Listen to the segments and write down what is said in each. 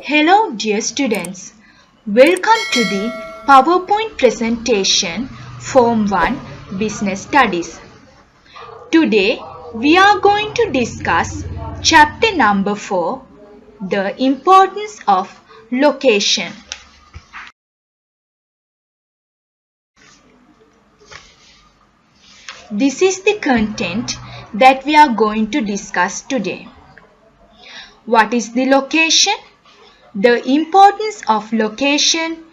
Hello dear students, welcome to the PowerPoint presentation Form 1 Business Studies. Today we are going to discuss chapter number 4, the importance of location. This is the content that we are going to discuss today. What is the location? The importance of location,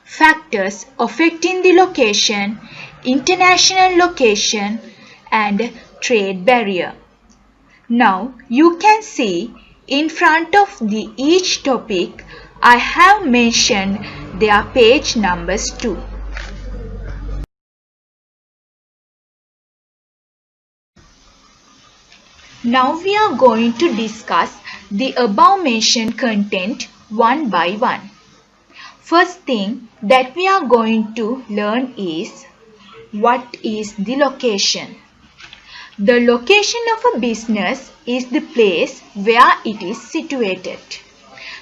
factors affecting the location, international location, and trade barrier. Now you can see in front of each topic I have mentioned their page numbers too. Now we are going to discuss the above mentioned content one by one. First thing that we are going to learn is what is the location. The location of a business is the place where it is situated.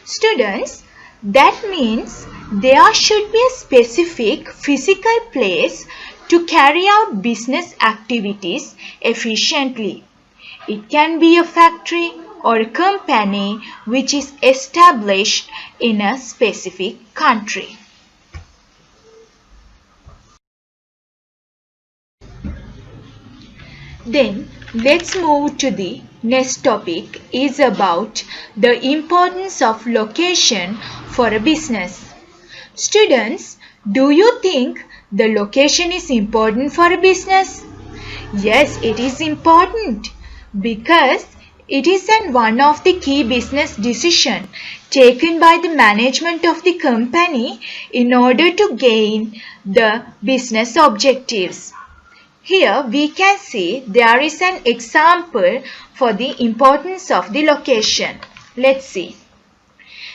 Students, that means there should be a specific physical place to carry out business activities efficiently. It can be a factory or a company which is established in a specific country. Then let's move to the next topic is about the importance of location for a business. Students, do you think the location is important for a business? Yes, it is important because it is one of the key business decisions taken by the management of the company in order to gain the business objectives. Here we can see there is an example for the importance of the location. Let's see.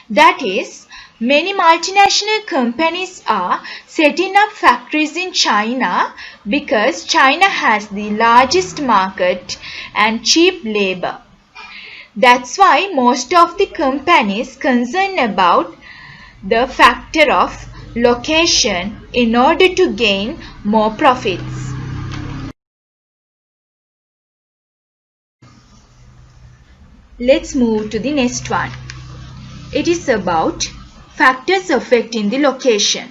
That is, many multinational companies are setting up factories in China because China has the largest market and cheap labor. That's why most of the companies concerned about the factor of location in order to gain more profits. Let's move to the next one. It is about factors affecting the location.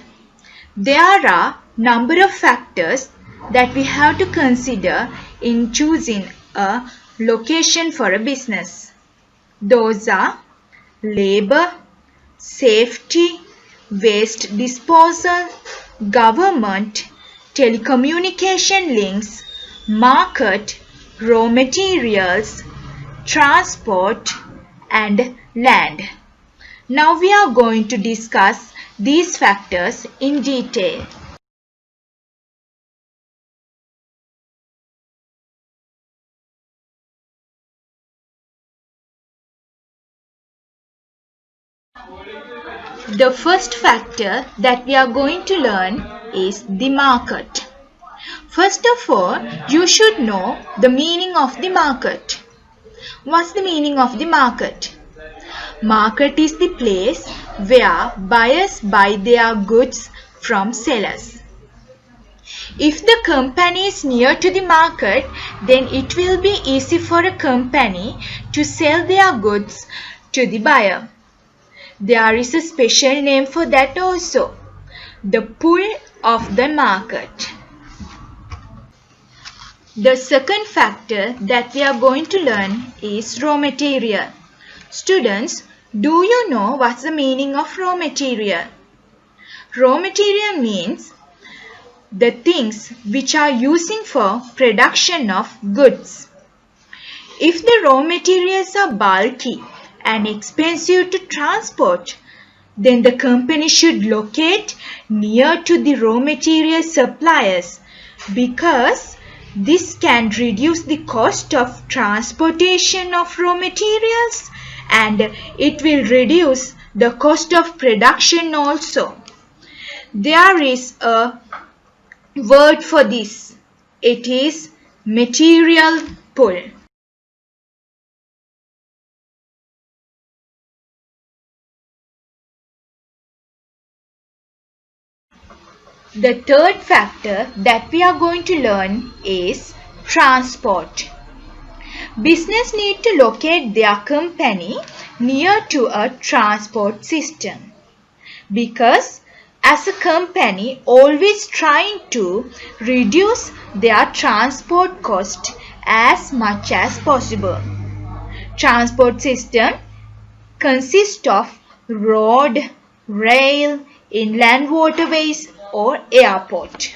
There are number of factors that we have to consider in choosing a location for a business. Those are labor, safety, waste disposal, government, telecommunication links, market, raw materials, transport, and land. Now we are going to discuss these factors in detail. The first factor that we are going to learn is the market. First of all, you should know the meaning of the market. What's the meaning of the market? Market is the place where buyers buy their goods from sellers. If the company is near to the market, then it will be easy for a company to sell their goods to the buyer. There is a special name for that also, the pull of the market. The second factor that we are going to learn is raw material. Students, do you know what's the meaning of raw material? Raw material means the things which are using for production of goods. If the raw materials are bulky and expensive to transport, then the company should locate near to the raw material suppliers because this can reduce the cost of transportation of raw materials and it will reduce the cost of production also. There is a word for this. It is material pull. The third factor that we are going to learn is transport. Business need to locate their company near to a transport system because as a company always trying to reduce their transport cost as much as possible. Transport system consists of road, rail, inland waterways or airport.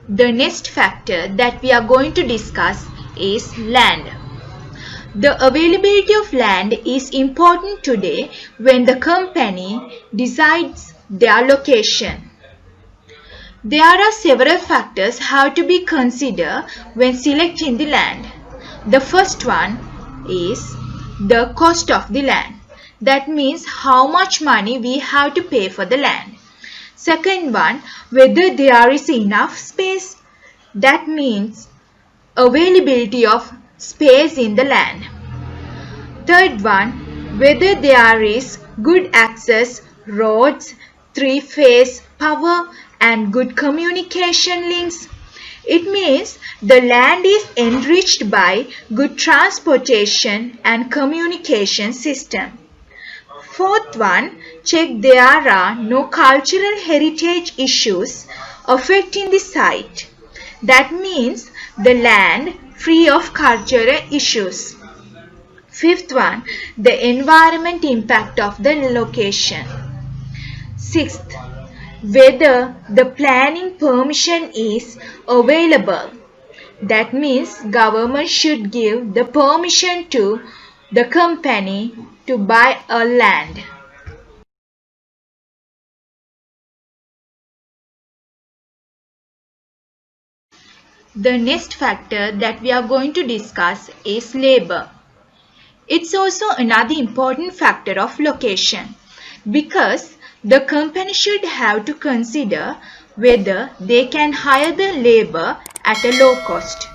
The next factor that we are going to discuss is land. The availability of land is important today when the company decides their location. There are several factors have to be considered when selecting the land. The first one is the cost of the land. That means how much money we have to pay for the land. Second one, whether there is enough space. That means availability of space in the land. Third one, whether there is good access, roads, three-phase power and good communication links. It means the land is enriched by good transportation and communication system. Fourth one, check there are no cultural heritage issues affecting the site. That means the land free of cultural issues. Fifth one, the environment impact of the location. Sixth, whether the planning permission is available. That means government should give the permission to the company to buy a land. The next factor that we are going to discuss is labor. It's also another important factor of location because the company should have to consider whether they can hire the labor at a low cost.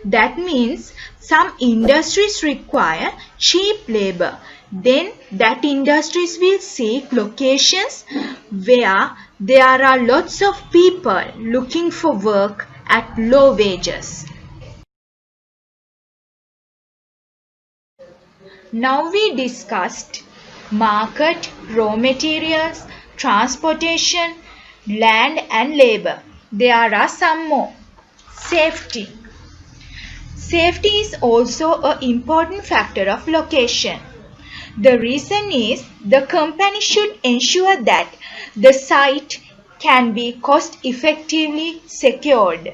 That means some industries require cheap labor. Then that industries will seek locations where there are lots of people looking for work at low wages. Now we discussed market, raw materials, transportation, land and labor. There are some more. Safety. Safety is also an important factor of location. The reason is the company should ensure that the site can be cost effectively secured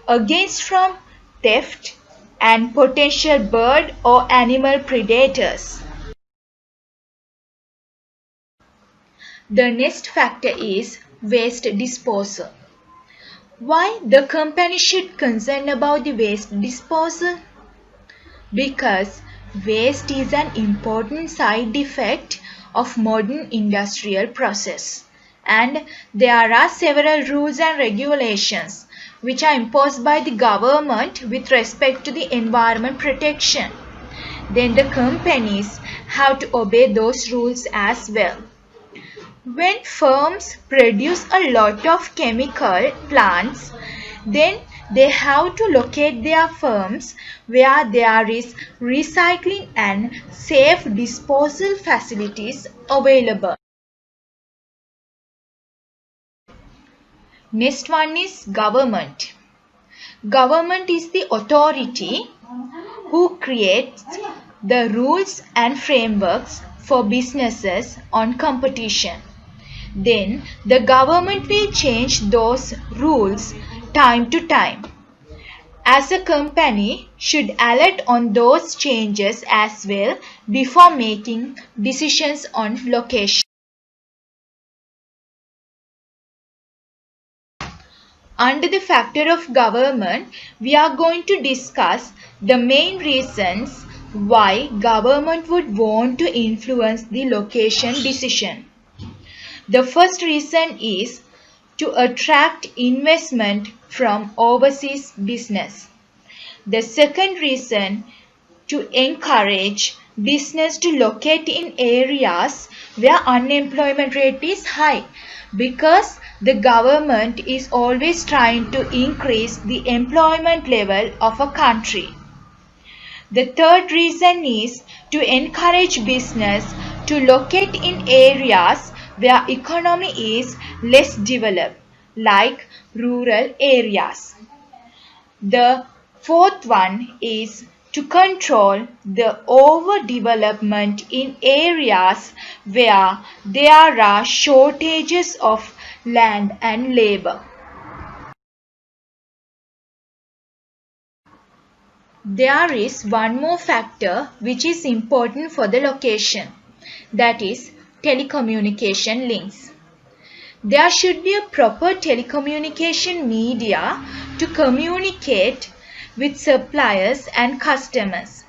against from theft and potential bird or animal predators. The next factor is waste disposal. Why the company should concern about the waste disposal? Because waste is an important side effect of modern industrial process and there are several rules and regulations which are imposed by the government with respect to the environment protection. Then the companies have to obey those rules as well. When firms produce a lot of chemical plants, then they have to locate their firms where there is recycling and safe disposal facilities available. Next one is government. Government is the authority who creates the rules and frameworks for businesses on competition. Then the government will change those rules time to time. As a company should alert on those changes as well before making decisions on location. Under the factor of government, we are going to discuss the main reasons why government would want to influence the location decision. The first reason is to attract investment from overseas business. The second reason to encourage business to locate in areas where unemployment rate is high because the government is always trying to increase the employment level of a country. The third reason is to encourage business to locate in areas where economy is less developed, like rural areas. The fourth one is to control the overdevelopment in areas where there are shortages of land and labor. There is one more factor which is important for the location, that is telecommunication links. There should be a proper telecommunication media to communicate with suppliers and customers.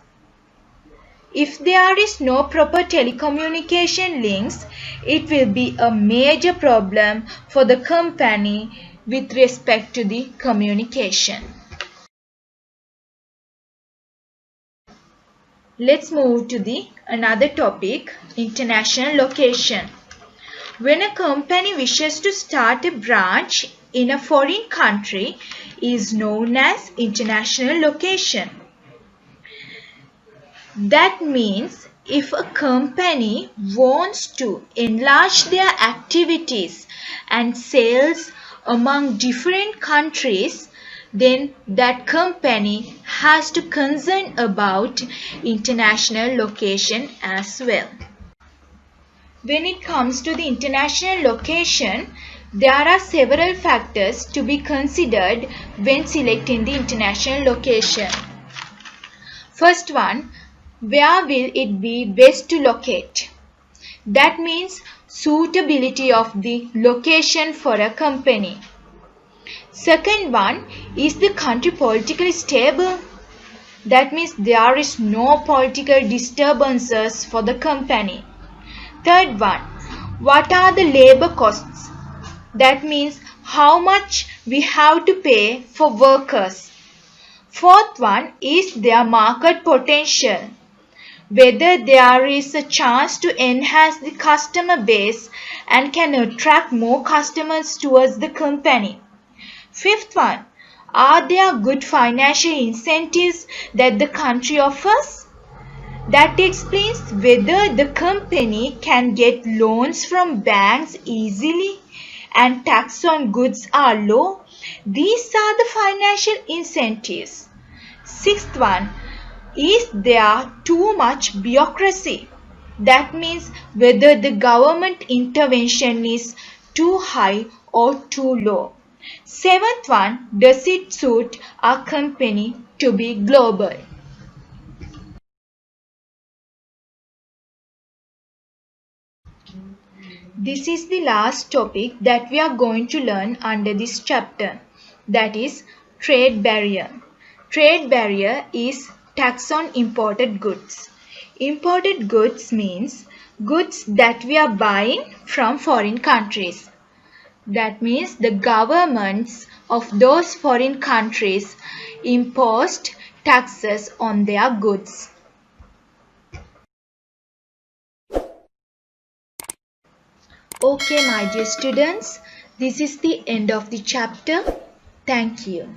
If there is no proper telecommunication links, it will be a major problem for the company with respect to the communication. Let's move to the another topic, international location. When a company wishes to start a branch in a foreign country, is known as international location. That means if a company wants to enlarge their activities and sales among different countries, then that company has to concern about international location as well. When it comes to the international location, there are several factors to be considered when selecting the international location. First one, where will it be best to locate? That means suitability of the location for a company. Second one, is the country politically stable? That means there is no political disturbances for the company. Third one, what are the labor costs? That means how much we have to pay for workers. Fourth one is their market potential, whether there is a chance to enhance the customer base and can attract more customers towards the company. Fifth one, are there good financial incentives that the country offers? That explains whether the company can get loans from banks easily and tax on goods are low. These are the financial incentives. Sixth one, is there too much bureaucracy? That means whether the government intervention is too high or too low. Seventh one, does it suit our company to be global? This is the last topic that we are going to learn under this chapter, that is trade barrier. Trade barrier is tax on imported goods. Imported goods means goods that we are buying from foreign countries. That means the governments of those foreign countries imposed taxes on their goods. Okay, my dear students, this is the end of the chapter. Thank you.